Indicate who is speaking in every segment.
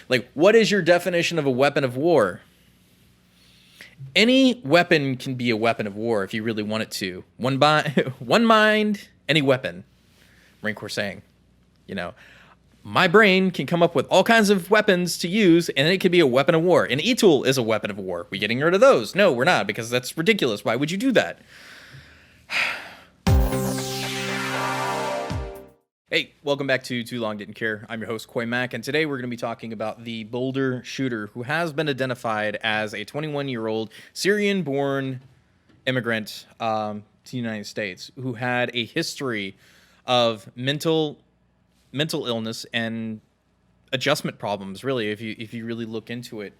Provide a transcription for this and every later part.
Speaker 1: Like, what is your definition of a weapon of war? Any weapon can be a weapon of war if you really want it to. One mind, any weapon. Marine Corps saying, you know, my brain can come up with all kinds of weapons to use, and it can be a weapon of war. An e-tool is a weapon of war. We getting rid of those? No, we're not, because that's ridiculous. Why would you do that? Hey, welcome back to Too Long Didn't Care. I'm your host, Koi Mack, and today we're going to be talking about the Boulder shooter who has been identified as a 21-year-old Syrian-born immigrant to the United States who had a history of mental illness and adjustment problems, really, if you really look into it.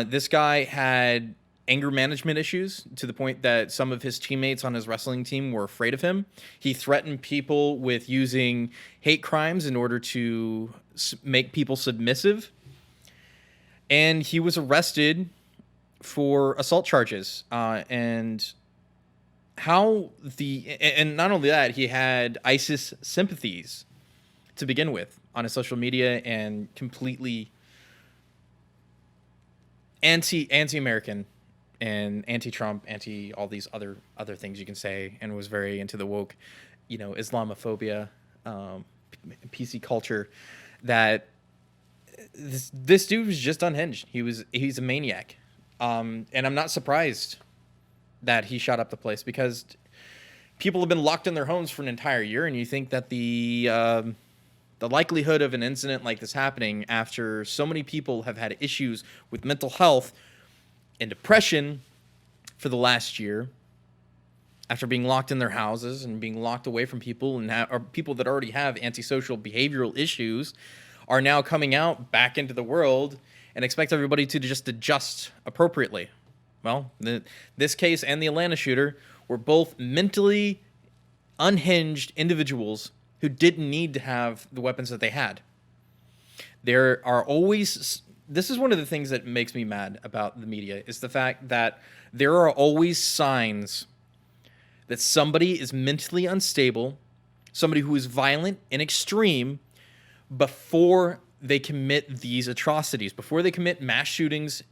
Speaker 1: This guy had anger management issues to the point that some of his teammates on his wrestling team were afraid of him. He threatened people with using hate crimes in order to make people submissive. And he was arrested for assault charges. And not only that, he had ISIS sympathies to begin with on his social media, and completely anti-American and anti-Trump, anti all these other things you can say, and was very into the woke, Islamophobia, PC culture. That this dude was just unhinged. He's a maniac, and I'm not surprised that he shot up the place, because people have been locked in their homes for an entire year, and you think that the likelihood of an incident like this happening after so many people have had issues with mental health and depression for the last year, after being locked in their houses and being locked away from people, and or people that already have antisocial behavioral issues, are now coming out back into the world and expect everybody to just adjust appropriately. Well, this case and the Atlanta shooter were both mentally unhinged individuals who didn't need to have the weapons that they had. There are always... This is one of the things that makes me mad about the media, is the fact that there are always signs that somebody is mentally unstable, somebody who is violent and extreme, before they commit these atrocities, before they commit mass shootings.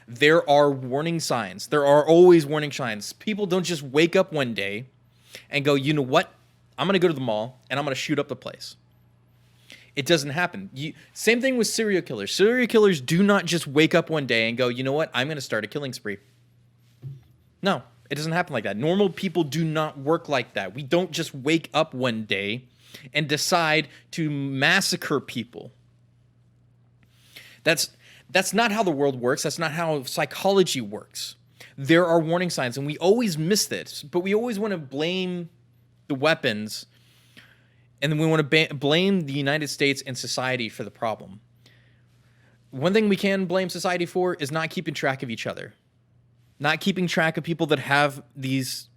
Speaker 1: There are warning signs. There are always warning signs. People don't just wake up one day and go, you know what? I'm going to go to the mall and I'm going to shoot up the place. It doesn't happen. Same thing with serial killers. Serial killers do not just wake up one day and go, you know what? I'm going to start a killing spree. No, it doesn't happen like that. Normal people do not work like that. We don't just wake up one day and decide to massacre people. That's not how the world works. That's not how psychology works. There are warning signs, and we always miss this, but we always want to blame the weapons, and then we want to blame the United States and society for the problem. One thing we can blame society for is not keeping track of each other. Not keeping track of people that have these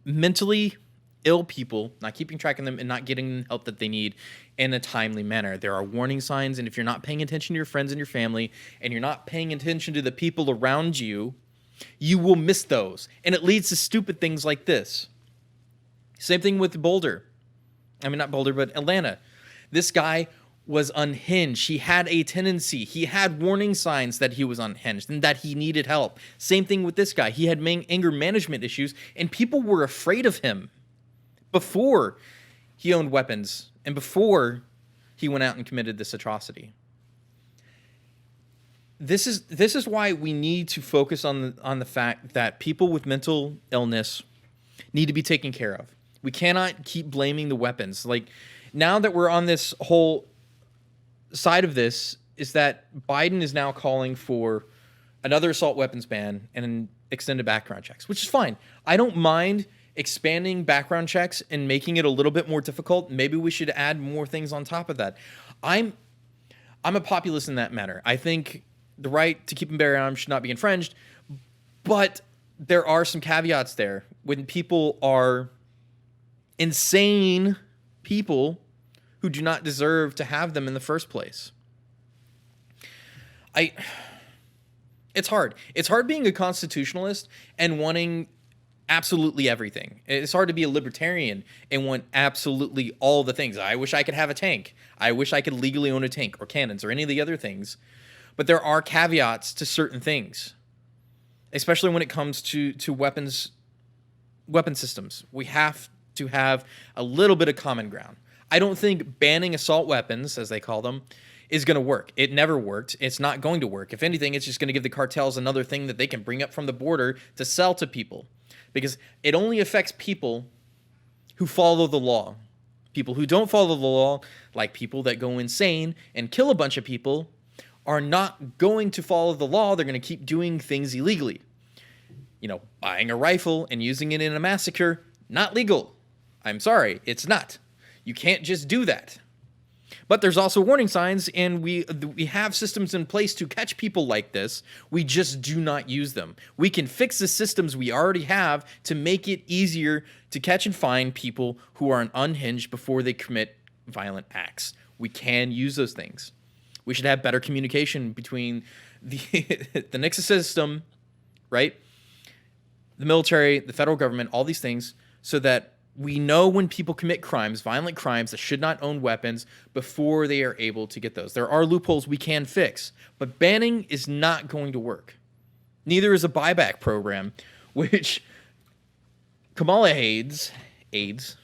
Speaker 1: mentally ill people, not keeping track of them and not getting them help that they need in a timely manner. There are warning signs, and if you're not paying attention to your friends and your family, and you're not paying attention to the people around you, you will miss those. And it leads to stupid things like this. Same thing with Boulder. I mean, not Boulder, but Atlanta. This guy was unhinged. He had a tendency. He had warning signs that he was unhinged and that he needed help. Same thing with this guy. He had anger management issues, and people were afraid of him before he owned weapons and before he went out and committed this atrocity. This is why we need to focus on the fact that people with mental illness need to be taken care of. We cannot keep blaming the weapons. Like, now that we're on this whole side of this, is that Biden is now calling for another assault weapons ban and extended background checks, which is fine. I don't mind expanding background checks and making it a little bit more difficult. Maybe we should add more things on top of that. I'm a populist in that matter. I think the right to keep and bear arms should not be infringed, but there are some caveats there. When people are insane people who do not deserve to have them in the first place. It's hard. It's hard being a constitutionalist and wanting absolutely everything. It's hard to be a libertarian and want absolutely all the things. I wish I could have a tank. I wish I could legally own a tank or cannons or any of the other things. But there are caveats to certain things, especially when it comes to weapon systems. We have to have a little bit of common ground. I don't think banning assault weapons, as they call them, is going to work. It never worked. It's not going to work. If anything, it's just going to give the cartels another thing that they can bring up from the border to sell to people, because it only affects people who follow the law. People who don't follow the law, like people that go insane and kill a bunch of people, are not going to follow the law. They're going to keep doing things illegally. You know, buying a rifle and using it in a massacre, not legal. I'm sorry, it's not. You can't just do that. But there's also warning signs, and we have systems in place to catch people like this. We just do not use them. We can fix the systems we already have to make it easier to catch and find people who are unhinged before they commit violent acts. We can use those things. We should have better communication between the Nixon system, right? The military, the federal government, all these things, so that we know when people commit crimes, violent crimes, that should not own weapons before they are able to get those. There are loopholes we can fix, but banning is not going to work. Neither is a buyback program, which Kamala Harris, it's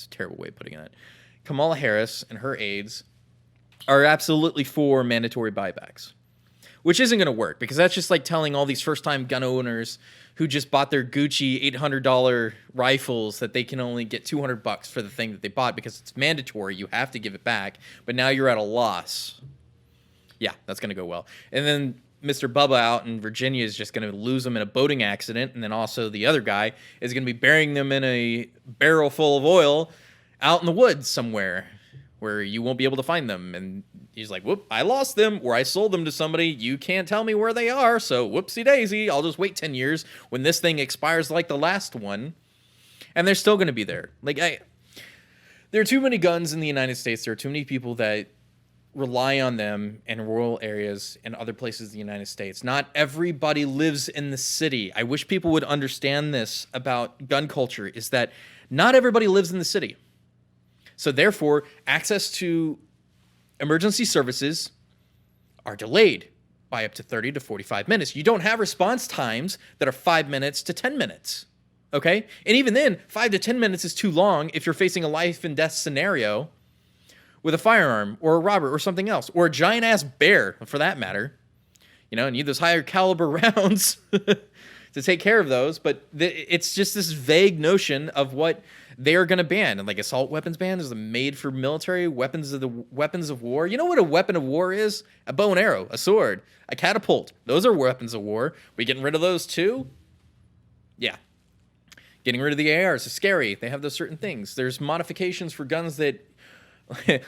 Speaker 1: a terrible way of putting it, Kamala Harris and her aides are absolutely for mandatory buybacks, which isn't going to work, because that's just like telling all these first-time gun owners who just bought their Gucci $800 rifles that they can only get $200 for the thing that they bought because it's mandatory. You have to give it back, but now you're at a loss. Yeah, that's going to go well. And then Mr. Bubba out in Virginia is just going to lose them in a boating accident, and then also the other guy is going to be burying them in a barrel full of oil out in the woods somewhere where you won't be able to find them. And he's like, whoop, I lost them, or I sold them to somebody. You can't tell me where they are, so whoopsie daisy. I'll just wait 10 years when this thing expires like the last one. And they're still going to be there. Like, there are too many guns in the United States. There are too many people that rely on them in rural areas and other places in the United States. Not everybody lives in the city. I wish people would understand this about gun culture, is that not everybody lives in the city. So therefore, access to emergency services are delayed by up to 30 to 45 minutes. You don't have response times that are 5 minutes to 10 minutes, okay? And even then, 5 to 10 minutes is too long if you're facing a life and death scenario with a firearm or a robber or something else, or a giant-ass bear, for that matter. You know, need those higher caliber rounds to take care of those, but it's just this vague notion of what they are going to ban. And like assault weapons ban is made for military weapons of war. You know what a weapon of war is? A bow and arrow, a sword, a catapult. Those are weapons of war. We getting rid of those too? Yeah. Getting rid of the ARs is scary. They have those certain things. There's modifications for guns that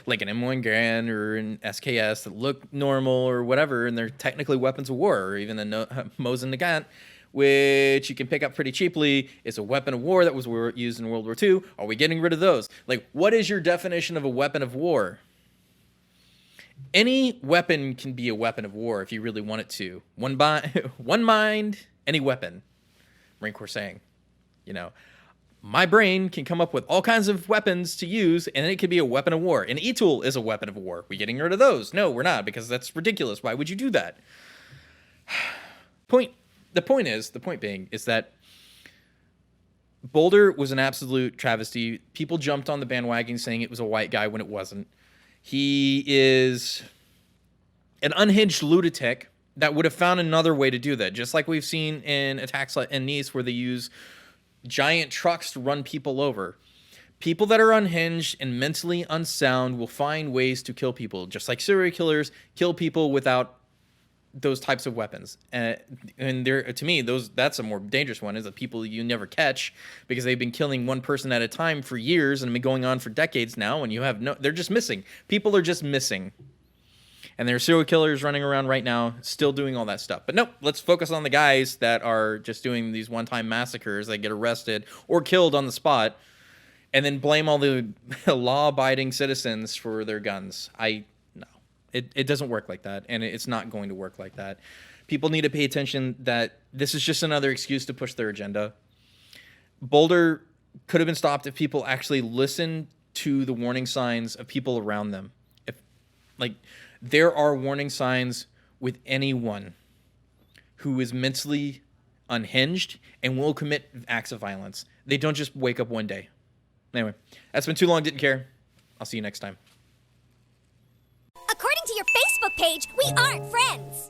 Speaker 1: like an M1 Garand or an SKS that look normal or whatever, and they're technically weapons of war, or even the Mosin Nagant, which you can pick up pretty cheaply. It's a weapon of war that was used in World War II. Are we getting rid of those? Like, what is your definition of a weapon of war? Any weapon can be a weapon of war if you really want it to. One mind, any weapon. Marine Corps saying, you know, my brain can come up with all kinds of weapons to use, and it could be a weapon of war. An e-tool is a weapon of war. We getting rid of those? No, we're not, because that's ridiculous. Why would you do that? The point being is that Boulder was an absolute travesty. People jumped on the bandwagon saying it was a white guy when it wasn't. He is an unhinged lunatic that would have found another way to do that, just like we've seen in attacks in Nice where they use giant trucks to run people over. People that are unhinged and mentally unsound will find ways to kill people, just like serial killers kill people without those types of weapons. And there, to me, that's a more dangerous one, is the people you never catch because they've been killing one person at a time for years and been going on for decades now, and they're just missing. People are just missing. And there are serial killers running around right now still doing all that stuff. But nope, let's focus on the guys that are just doing these one-time massacres that get arrested or killed on the spot, and then blame all the law-abiding citizens for their guns. No. It doesn't work like that, and it's not going to work like that. People need to pay attention that this is just another excuse to push their agenda. Boulder could have been stopped if people actually listened to the warning signs of people around them. If, like, there are warning signs with anyone who is mentally unhinged and will commit acts of violence. They don't just wake up one day. Anyway, that's been too long. Didn't care. I'll see you next time.
Speaker 2: According to your Facebook page, we aren't friends.